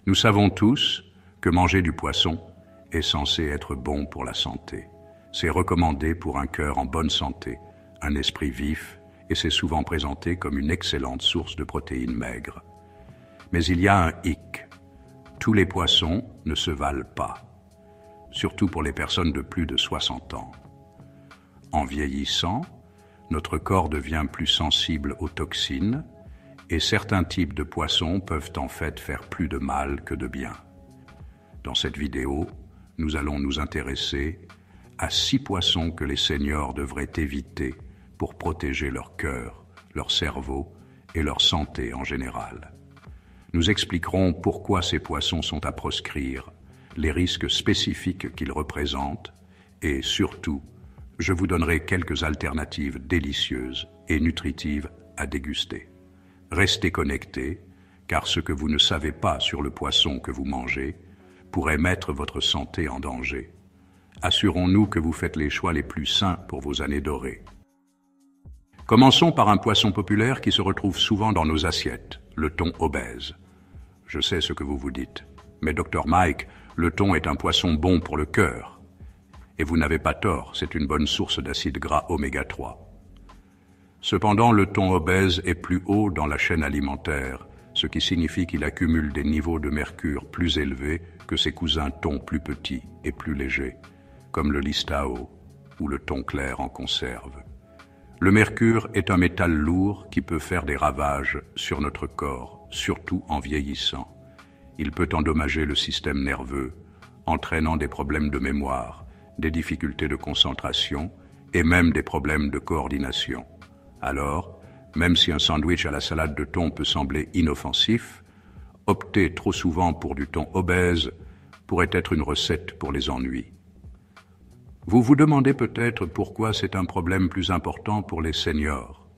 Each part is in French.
Nous savons tous que manger du poisson est censé être bon pour la santé. C'est recommandé pour un cœur en bonne santé, un esprit vif, et c'est souvent présenté comme une excellente source de protéines maigres. Mais il y a un hic. Tous les poissons ne se valent pas, surtout pour les personnes de plus de 60 ans. En vieillissant, notre corps devient plus sensible aux toxines et certains types de poissons peuvent en fait faire plus de mal que de bien. Dans cette vidéo, nous allons nous intéresser à 6 poissons que les seniors devraient éviter pour protéger leur cœur, leur cerveau et leur santé en général. Nous expliquerons pourquoi ces poissons sont à proscrire, les risques spécifiques qu'ils représentent et surtout, je vous donnerai quelques alternatives délicieuses et nutritives à déguster. Restez connectés, car ce que vous ne savez pas sur le poisson que vous mangez pourrait mettre votre santé en danger. Assurons-nous que vous faites les choix les plus sains pour vos années dorées. Commençons par un poisson populaire qui se retrouve souvent dans nos assiettes, le thon obèse. Je sais ce que vous vous dites, mais Dr Mike, le thon est un poisson bon pour le cœur. Et vous n'avez pas tort, c'est une bonne source d'acides gras oméga 3. Cependant, le thon obèse est plus haut dans la chaîne alimentaire, ce qui signifie qu'il accumule des niveaux de mercure plus élevés que ses cousins thons plus petits et plus légers, comme le listao ou le thon clair en conserve. Le mercure est un métal lourd qui peut faire des ravages sur notre corps, surtout en vieillissant. Il peut endommager le système nerveux, entraînant des problèmes de mémoire, des difficultés de concentration et même des problèmes de coordination. Alors, même si un sandwich à la salade de thon peut sembler inoffensif, opter trop souvent pour du thon obèse pourrait être une recette pour les ennuis. Vous vous demandez peut-être pourquoi c'est un problème plus important pour les seniors.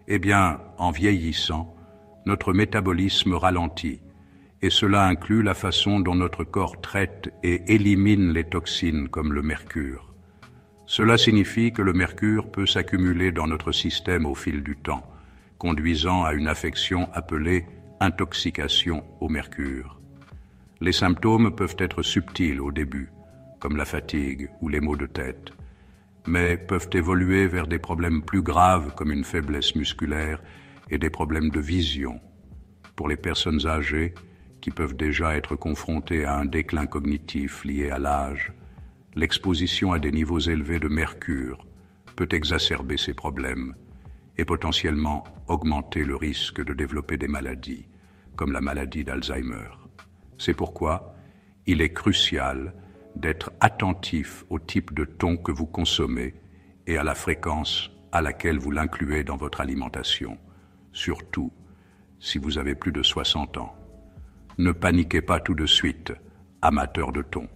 Eh bien, en vieillissant, notre métabolisme ralentit, et cela inclut la façon dont notre corps traite et élimine les toxines comme le mercure. Cela signifie que le mercure peut s'accumuler dans notre système au fil du temps, conduisant à une affection appelée intoxication au mercure. Les symptômes peuvent être subtils au début, comme la fatigue ou les maux de tête, mais peuvent évoluer vers des problèmes plus graves comme une faiblesse musculaire et des problèmes de vision. Pour les personnes âgées, qui peuvent déjà être confrontées à un déclin cognitif lié à l'âge, l'exposition à des niveaux élevés de mercure peut exacerber ces problèmes et potentiellement augmenter le risque de développer des maladies, comme la maladie d'Alzheimer. C'est pourquoi il est crucial d'être attentif au type de thon que vous consommez et à la fréquence à laquelle vous l'incluez dans votre alimentation, surtout si vous avez plus de 60 ans. Ne paniquez pas tout de suite, amateurs de thon.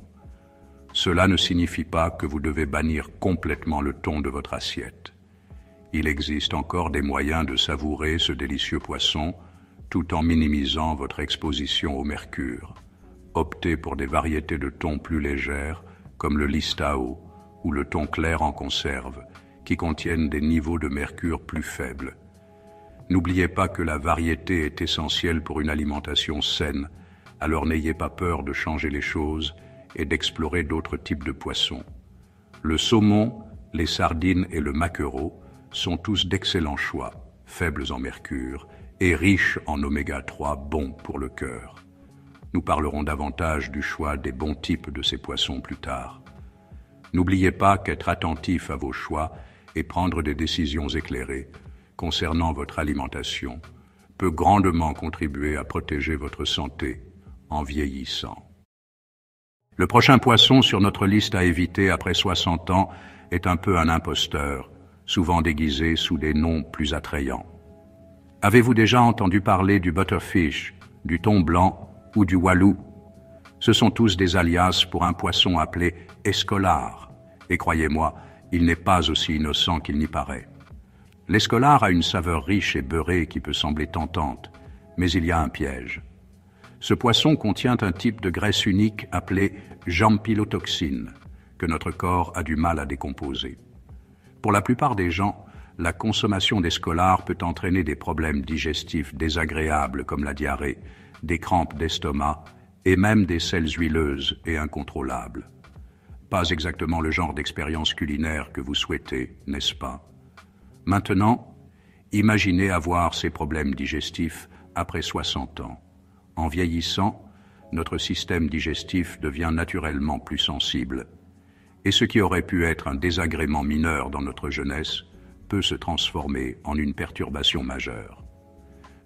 Cela ne signifie pas que vous devez bannir complètement le thon de votre assiette. Il existe encore des moyens de savourer ce délicieux poisson tout en minimisant votre exposition au mercure. Optez pour des variétés de thon plus légères, comme le listao ou le thon clair en conserve, qui contiennent des niveaux de mercure plus faibles. N'oubliez pas que la variété est essentielle pour une alimentation saine, alors n'ayez pas peur de changer les choses et d'explorer d'autres types de poissons. Le saumon, les sardines et le maquereau sont tous d'excellents choix, faibles en mercure et riches en oméga 3 bons pour le cœur. Nous parlerons davantage du choix des bons types de ces poissons plus tard. N'oubliez pas qu'être attentif à vos choix et prendre des décisions éclairées concernant votre alimentation peut grandement contribuer à protéger votre santé en vieillissant. Le prochain poisson sur notre liste à éviter après 60 ans est un peu un imposteur, souvent déguisé sous des noms plus attrayants. Avez-vous déjà entendu parler du butterfish, du thon blanc ou du walou? Ce sont tous des alias pour un poisson appelé escolar, et croyez-moi, il n'est pas aussi innocent qu'il n'y paraît. L'escolar a une saveur riche et beurrée qui peut sembler tentante, mais il y a un piège. Ce poisson contient un type de graisse unique appelé jampilotoxine, que notre corps a du mal à décomposer. Pour la plupart des gens, la consommation d'escolar peut entraîner des problèmes digestifs désagréables comme la diarrhée, des crampes d'estomac et même des sels huileuses et incontrôlables. Pas exactement le genre d'expérience culinaire que vous souhaitez, n'est-ce pas? Maintenant, imaginez avoir ces problèmes digestifs après 60 ans. En vieillissant, notre système digestif devient naturellement plus sensible. Et ce qui aurait pu être un désagrément mineur dans notre jeunesse peut se transformer en une perturbation majeure.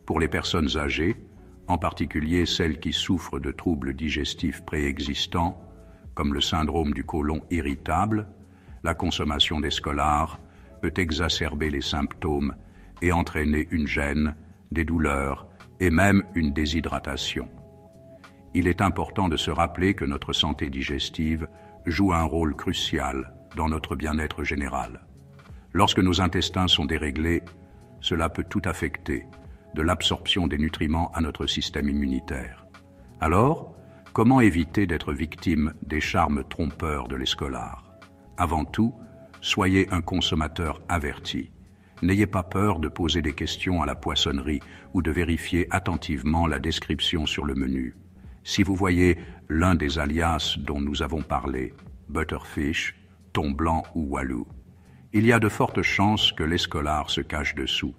Pour les personnes âgées, en particulier celles qui souffrent de troubles digestifs préexistants, comme le syndrome du côlon irritable, la consommation des scolares peut exacerber les symptômes et entraîner une gêne, des douleurs et même une déshydratation. Il est important de se rappeler que notre santé digestive joue un rôle crucial dans notre bien-être général. Lorsque nos intestins sont déréglés, cela peut tout affecter, de l'absorption des nutriments à notre système immunitaire. Alors, comment éviter d'être victime des charmes trompeurs de l'escolare? Avant tout, soyez un consommateur averti. N'ayez pas peur de poser des questions à la poissonnerie ou de vérifier attentivement la description sur le menu. Si vous voyez l'un des alias dont nous avons parlé, butterfish, thon blanc ou walou, il y a de fortes chances que l'escolare se cache dessous.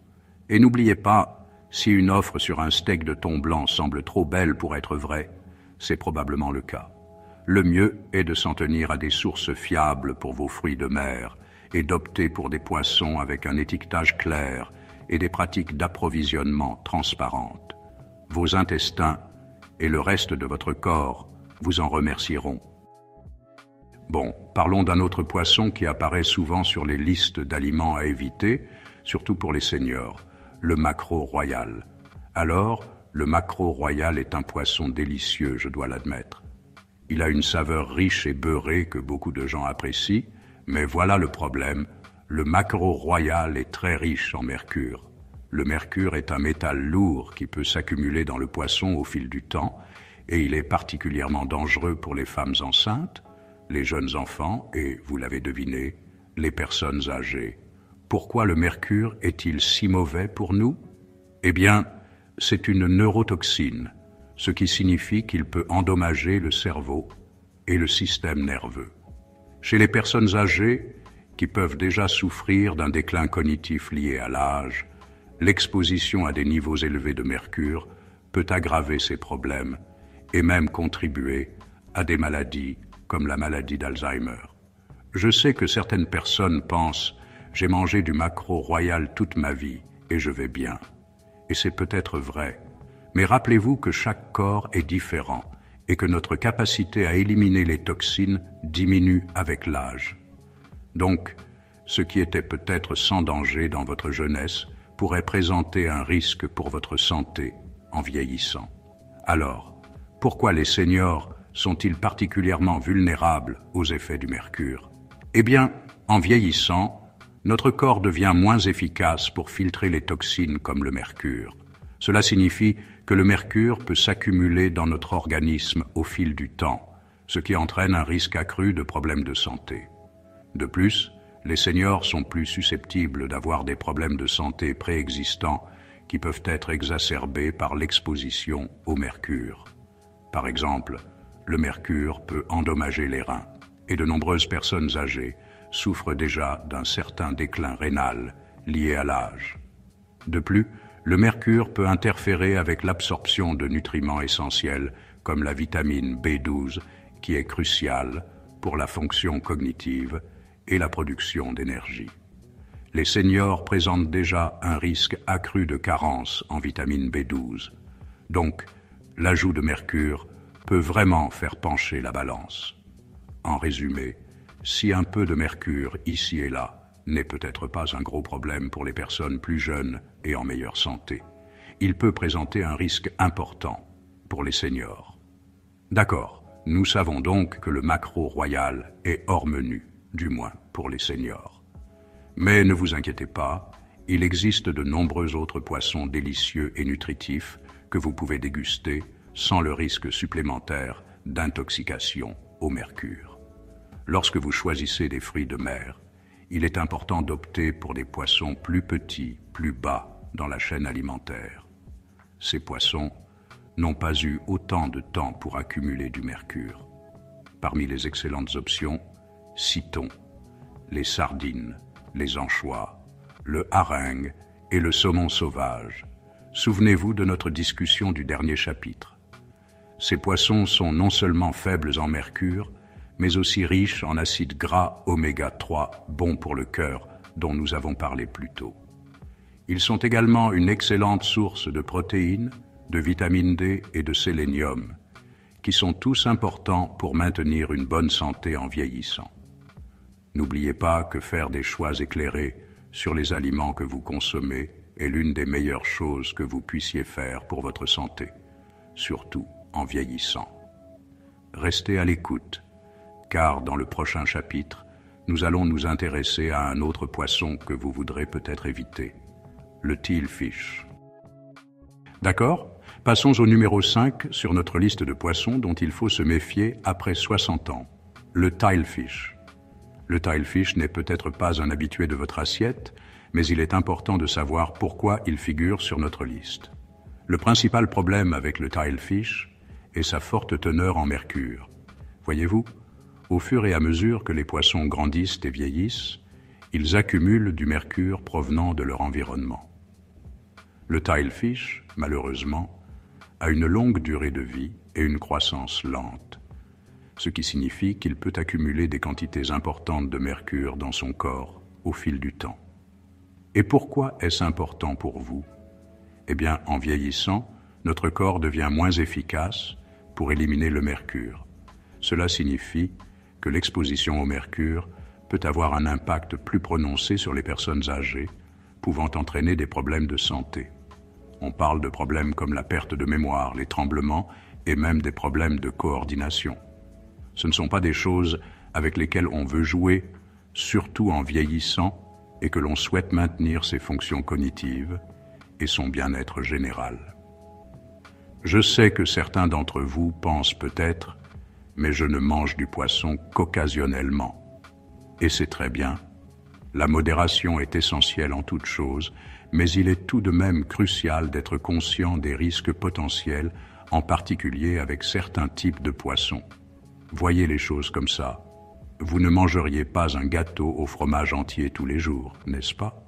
Et n'oubliez pas, si une offre sur un steak de thon blanc semble trop belle pour être vraie, c'est probablement le cas. Le mieux est de s'en tenir à des sources fiables pour vos fruits de mer et d'opter pour des poissons avec un étiquetage clair et des pratiques d'approvisionnement transparentes. Vos intestins et le reste de votre corps vous en remercieront. Bon, parlons d'un autre poisson qui apparaît souvent sur les listes d'aliments à éviter, surtout pour les seniors, le maquereau royal. Alors, le maquereau royal est un poisson délicieux, je dois l'admettre. Il a une saveur riche et beurrée que beaucoup de gens apprécient, mais voilà le problème, le maquereau royal est très riche en mercure. Le mercure est un métal lourd qui peut s'accumuler dans le poisson au fil du temps, et il est particulièrement dangereux pour les femmes enceintes, les jeunes enfants et, vous l'avez deviné, les personnes âgées. Pourquoi le mercure est-il si mauvais pour nous? Eh bien, c'est une neurotoxine, ce qui signifie qu'il peut endommager le cerveau et le système nerveux. Chez les personnes âgées, qui peuvent déjà souffrir d'un déclin cognitif lié à l'âge, l'exposition à des niveaux élevés de mercure peut aggraver ces problèmes et même contribuer à des maladies comme la maladie d'Alzheimer. Je sais que certaines personnes pensent « j'ai mangé du maquereau royal toute ma vie et je vais bien ». Et c'est peut-être vrai, mais rappelez-vous que chaque corps est différent et que notre capacité à éliminer les toxines diminue avec l'âge. Donc, ce qui était peut-être sans danger dans votre jeunesse pourrait présenter un risque pour votre santé en vieillissant. Alors, pourquoi les seniors sont-ils particulièrement vulnérables aux effets du mercure? Eh bien, en vieillissant, notre corps devient moins efficace pour filtrer les toxines comme le mercure. Cela signifie que le mercure peut s'accumuler dans notre organisme au fil du temps, ce qui entraîne un risque accru de problèmes de santé. De plus, les seniors sont plus susceptibles d'avoir des problèmes de santé préexistants qui peuvent être exacerbés par l'exposition au mercure. Par exemple, le mercure peut endommager les reins et de nombreuses personnes âgées souffrent déjà d'un certain déclin rénal lié à l'âge. De plus, le mercure peut interférer avec l'absorption de nutriments essentiels comme la vitamine B12 qui est cruciale pour la fonction cognitive et la production d'énergie. Les seniors présentent déjà un risque accru de carence en vitamine B12. Donc, l'ajout de mercure peut vraiment faire pencher la balance. En résumé, si un peu de mercure ici et là n'est peut-être pas un gros problème pour les personnes plus jeunes et en meilleure santé, il peut présenter un risque important pour les seniors. D'accord, nous savons donc que le maquereau royal est hors menu, du moins pour les seniors. Mais ne vous inquiétez pas, il existe de nombreux autres poissons délicieux et nutritifs que vous pouvez déguster sans le risque supplémentaire d'intoxication au mercure. Lorsque vous choisissez des fruits de mer, il est important d'opter pour des poissons plus petits, plus bas dans la chaîne alimentaire. Ces poissons n'ont pas eu autant de temps pour accumuler du mercure. Parmi les excellentes options, citons les sardines, les anchois, le hareng et le saumon sauvage. Souvenez-vous de notre discussion du dernier chapitre. Ces poissons sont non seulement faibles en mercure, mais aussi riches en acides gras oméga 3, bons pour le cœur, dont nous avons parlé plus tôt. Ils sont également une excellente source de protéines, de vitamine D et de sélénium, qui sont tous importants pour maintenir une bonne santé en vieillissant. N'oubliez pas que faire des choix éclairés sur les aliments que vous consommez est l'une des meilleures choses que vous puissiez faire pour votre santé, surtout en vieillissant. Restez à l'écoute, car dans le prochain chapitre, nous allons nous intéresser à un autre poisson que vous voudrez peut-être éviter, le tealfish. D'accord ? Passons au numéro 5 sur notre liste de poissons dont il faut se méfier après 60 ans, le tilefish. Le tilefish n'est peut-être pas un habitué de votre assiette, mais il est important de savoir pourquoi il figure sur notre liste. Le principal problème avec le tilefish est sa forte teneur en mercure. Voyez-vous, au fur et à mesure que les poissons grandissent et vieillissent, ils accumulent du mercure provenant de leur environnement. Le tilefish, malheureusement, a une longue durée de vie et une croissance lente, ce qui signifie qu'il peut accumuler des quantités importantes de mercure dans son corps au fil du temps. Et pourquoi est-ce important pour vous ? Eh bien, en vieillissant, notre corps devient moins efficace pour éliminer le mercure. Cela signifie que l'exposition au mercure peut avoir un impact plus prononcé sur les personnes âgées, pouvant entraîner des problèmes de santé. On parle de problèmes comme la perte de mémoire, les tremblements et même des problèmes de coordination. Ce ne sont pas des choses avec lesquelles on veut jouer, surtout en vieillissant, et que l'on souhaite maintenir ses fonctions cognitives et son bien-être général. Je sais que certains d'entre vous pensent peut-être « mais je ne mange du poisson qu'occasionnellement ». Et c'est très bien. La modération est essentielle en toute chose, mais il est tout de même crucial d'être conscient des risques potentiels, en particulier avec certains types de poissons. Voyez les choses comme ça. Vous ne mangeriez pas un gâteau au fromage entier tous les jours, n'est-ce pas ?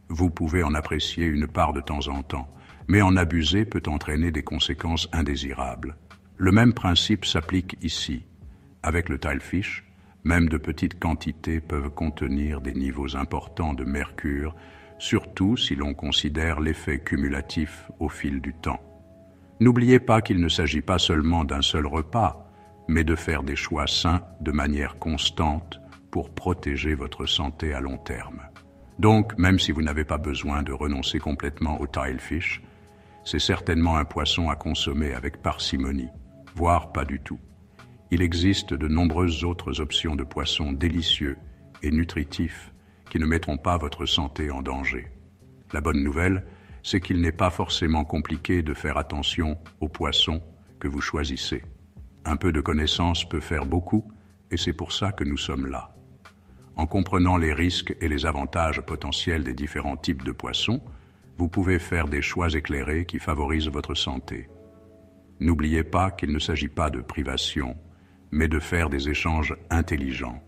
Vous pouvez en apprécier une part de temps en temps, mais en abuser peut entraîner des conséquences indésirables. Le même principe s'applique ici. Avec le tilefish, même de petites quantités peuvent contenir des niveaux importants de mercure, surtout si l'on considère l'effet cumulatif au fil du temps. N'oubliez pas qu'il ne s'agit pas seulement d'un seul repas, mais de faire des choix sains de manière constante pour protéger votre santé à long terme. Donc, même si vous n'avez pas besoin de renoncer complètement au tilefish, c'est certainement un poisson à consommer avec parcimonie, voire pas du tout. Il existe de nombreuses autres options de poissons délicieux et nutritifs qui ne mettront pas votre santé en danger. La bonne nouvelle, c'est qu'il n'est pas forcément compliqué de faire attention aux poissons que vous choisissez. Un peu de connaissance peut faire beaucoup, et c'est pour ça que nous sommes là. En comprenant les risques et les avantages potentiels des différents types de poissons, vous pouvez faire des choix éclairés qui favorisent votre santé. N'oubliez pas qu'il ne s'agit pas de privation, mais de faire des échanges intelligents.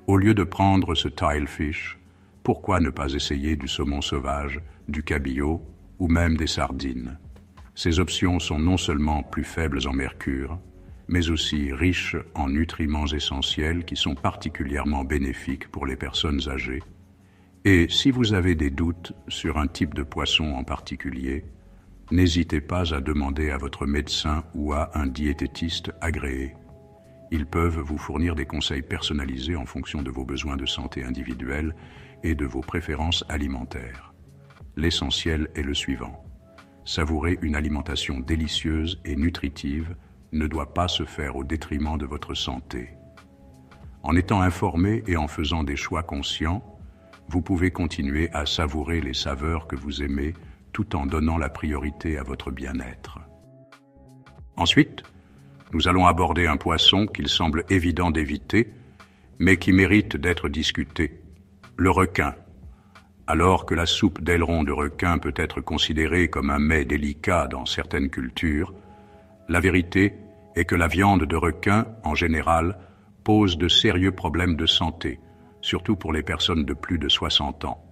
Au lieu de prendre ce tilefish, pourquoi ne pas essayer du saumon sauvage, du cabillaud ou même des sardines ? Ces options sont non seulement plus faibles en mercure, mais aussi riches en nutriments essentiels qui sont particulièrement bénéfiques pour les personnes âgées. Et si vous avez des doutes sur un type de poisson en particulier, n'hésitez pas à demander à votre médecin ou à un diététiste agréé. Ils peuvent vous fournir des conseils personnalisés en fonction de vos besoins de santé individuels et de vos préférences alimentaires. L'essentiel est le suivant. Savourer une alimentation délicieuse et nutritive ne doit pas se faire au détriment de votre santé. En étant informé et en faisant des choix conscients, vous pouvez continuer à savourer les saveurs que vous aimez tout en donnant la priorité à votre bien-être. Ensuite, nous allons aborder un poisson qu'il semble évident d'éviter, mais qui mérite d'être discuté, le requin. Alors que la soupe d'aileron de requin peut être considérée comme un mets délicat dans certaines cultures, La vérité est que la viande de requin, en général, pose de sérieux problèmes de santé, surtout pour les personnes de plus de 60 ans.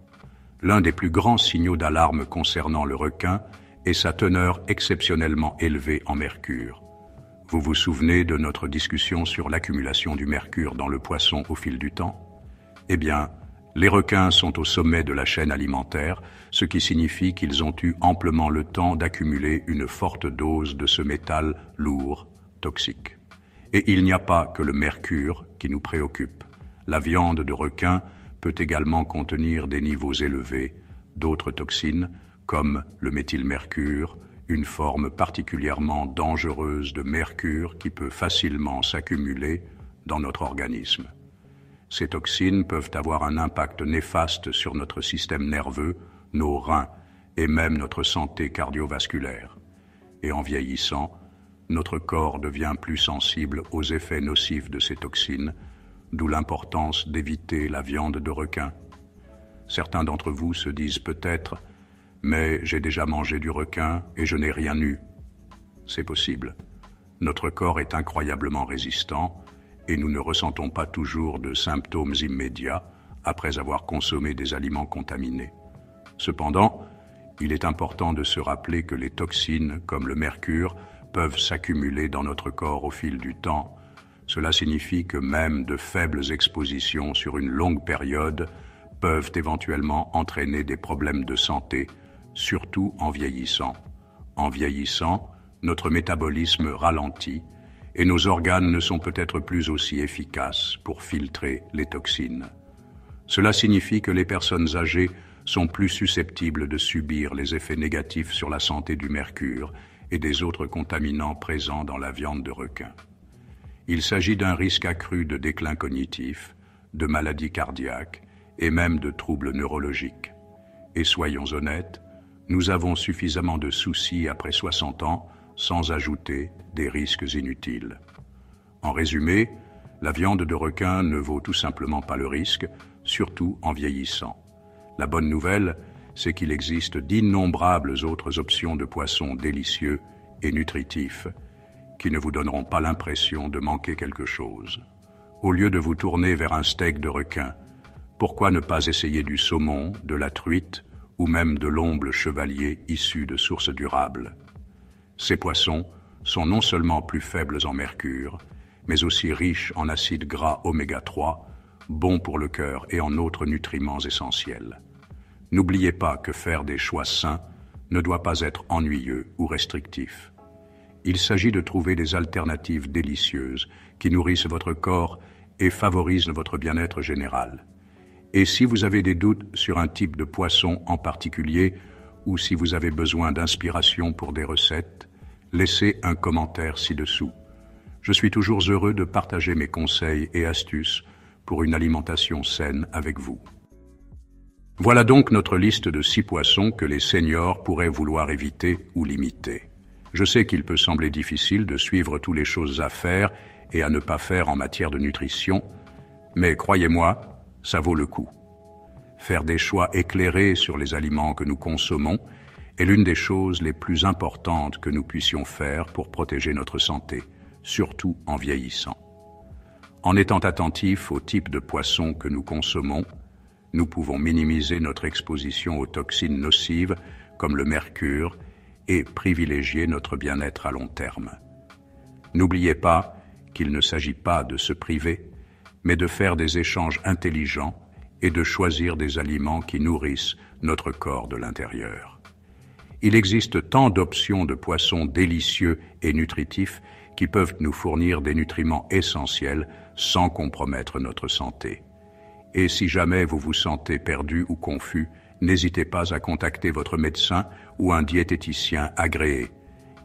L'un des plus grands signaux d'alarme concernant le requin est sa teneur exceptionnellement élevée en mercure. Vous vous souvenez de notre discussion sur l'accumulation du mercure dans le poisson au fil du temps? Eh bien, les requins sont au sommet de la chaîne alimentaire, ce qui signifie qu'ils ont eu amplement le temps d'accumuler une forte dose de ce métal lourd, toxique. Et il n'y a pas que le mercure qui nous préoccupe. La viande de requin peut également contenir des niveaux élevés d'autres toxines, comme le méthylmercure, une forme particulièrement dangereuse de mercure qui peut facilement s'accumuler dans notre organisme. Ces toxines peuvent avoir un impact néfaste sur notre système nerveux, nos reins et même notre santé cardiovasculaire. Et en vieillissant, notre corps devient plus sensible aux effets nocifs de ces toxines, d'où l'importance d'éviter la viande de requin. Certains d'entre vous se disent peut-être « mais j'ai déjà mangé du requin et je n'ai rien eu ». C'est possible. Notre corps est incroyablement résistant et nous ne ressentons pas toujours de symptômes immédiats après avoir consommé des aliments contaminés. Cependant, il est important de se rappeler que les toxines, comme le mercure, peuvent s'accumuler dans notre corps au fil du temps. Cela signifie que même de faibles expositions sur une longue période peuvent éventuellement entraîner des problèmes de santé, surtout en vieillissant. En vieillissant, notre métabolisme ralentit et nos organes ne sont peut-être plus aussi efficaces pour filtrer les toxines. Cela signifie que les personnes âgées sont plus susceptibles de subir les effets négatifs sur la santé du mercure et des autres contaminants présents dans la viande de requin. Il s'agit d'un risque accru de déclin cognitif, de maladies cardiaques et même de troubles neurologiques. Et soyons honnêtes, nous avons suffisamment de soucis après 60 ans sans ajouter des risques inutiles. En résumé, la viande de requin ne vaut tout simplement pas le risque, surtout en vieillissant. La bonne nouvelle, c'est qu'il existe d'innombrables autres options de poissons délicieux et nutritifs qui ne vous donneront pas l'impression de manquer quelque chose. Au lieu de vous tourner vers un steak de requin, pourquoi ne pas essayer du saumon, de la truite ou même de l'omble chevalier issu de sources durables? Ces poissons sont non seulement plus faibles en mercure, mais aussi riches en acides gras oméga 3, bons pour le cœur et en autres nutriments essentiels. N'oubliez pas que faire des choix sains ne doit pas être ennuyeux ou restrictif. Il s'agit de trouver des alternatives délicieuses qui nourrissent votre corps et favorisent votre bien-être général. Et si vous avez des doutes sur un type de poisson en particulier, ou si vous avez besoin d'inspiration pour des recettes, laissez un commentaire ci-dessous. Je suis toujours heureux de partager mes conseils et astuces pour une alimentation saine avec vous. Voilà donc notre liste de 6 poissons que les seniors pourraient vouloir éviter ou limiter. Je sais qu'il peut sembler difficile de suivre toutes les choses à faire et à ne pas faire en matière de nutrition, mais croyez-moi, ça vaut le coup. Faire des choix éclairés sur les aliments que nous consommons est l'une des choses les plus importantes que nous puissions faire pour protéger notre santé, surtout en vieillissant. En étant attentifs au type de poisson que nous consommons, nous pouvons minimiser notre exposition aux toxines nocives comme le mercure et privilégier notre bien-être à long terme. N'oubliez pas qu'il ne s'agit pas de se priver, mais de faire des échanges intelligents et de choisir des aliments qui nourrissent notre corps de l'intérieur. Il existe tant d'options de poissons délicieux et nutritifs qui peuvent nous fournir des nutriments essentiels sans compromettre notre santé. Et si jamais vous vous sentez perdu ou confus, n'hésitez pas à contacter votre médecin ou un diététicien agréé.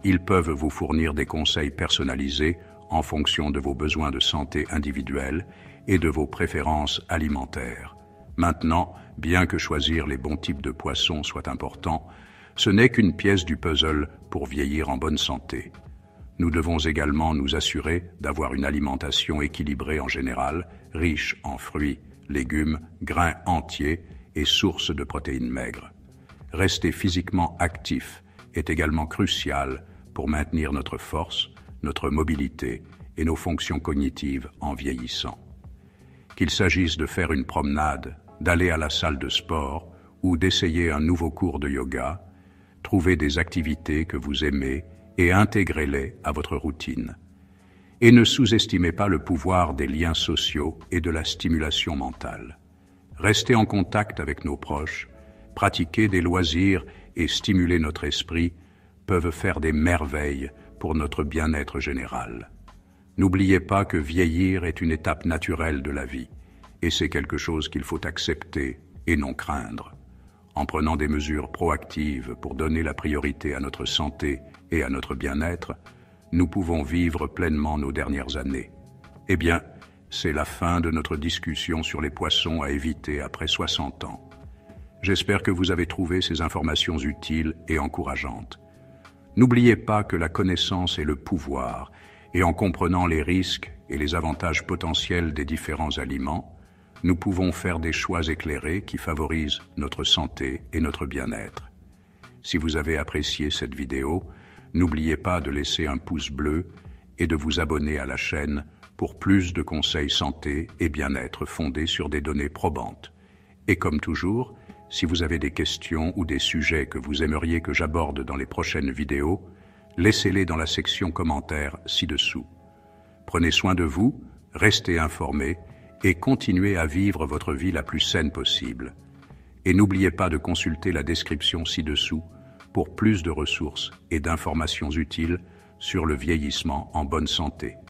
Ils peuvent vous fournir des conseils personnalisés en fonction de vos besoins de santé individuels et de vos préférences alimentaires. Maintenant, bien que choisir les bons types de poissons soit important, ce n'est qu'une pièce du puzzle pour vieillir en bonne santé. Nous devons également nous assurer d'avoir une alimentation équilibrée en général, riche en fruits, légumes, grains entiers et sources de protéines maigres. Rester physiquement actif est également crucial pour maintenir notre force, notre mobilité et nos fonctions cognitives en vieillissant. Qu'il s'agisse de faire une promenade, d'aller à la salle de sport ou d'essayer un nouveau cours de yoga, trouvez des activités que vous aimez et intégrez-les à votre routine. Et ne sous-estimez pas le pouvoir des liens sociaux et de la stimulation mentale. Rester en contact avec nos proches, pratiquer des loisirs et stimuler notre esprit peuvent faire des merveilles pour notre bien-être général. N'oubliez pas que vieillir est une étape naturelle de la vie, et c'est quelque chose qu'il faut accepter et non craindre. En prenant des mesures proactives pour donner la priorité à notre santé et à notre bien-être, nous pouvons vivre pleinement nos dernières années. Eh bien, c'est la fin de notre discussion sur les poissons à éviter après 60 ans. J'espère que vous avez trouvé ces informations utiles et encourageantes. N'oubliez pas que la connaissance est le pouvoir, et en comprenant les risques et les avantages potentiels des différents aliments, nous pouvons faire des choix éclairés qui favorisent notre santé et notre bien-être. Si vous avez apprécié cette vidéo, n'oubliez pas de laisser un pouce bleu et de vous abonner à la chaîne pour plus de conseils santé et bien-être fondés sur des données probantes. Et comme toujours, si vous avez des questions ou des sujets que vous aimeriez que j'aborde dans les prochaines vidéos, laissez-les dans la section commentaires ci-dessous. Prenez soin de vous, restez informés et continuez à vivre votre vie la plus saine possible. Et n'oubliez pas de consulter la description ci-dessous pour plus de ressources et d'informations utiles sur le vieillissement en bonne santé.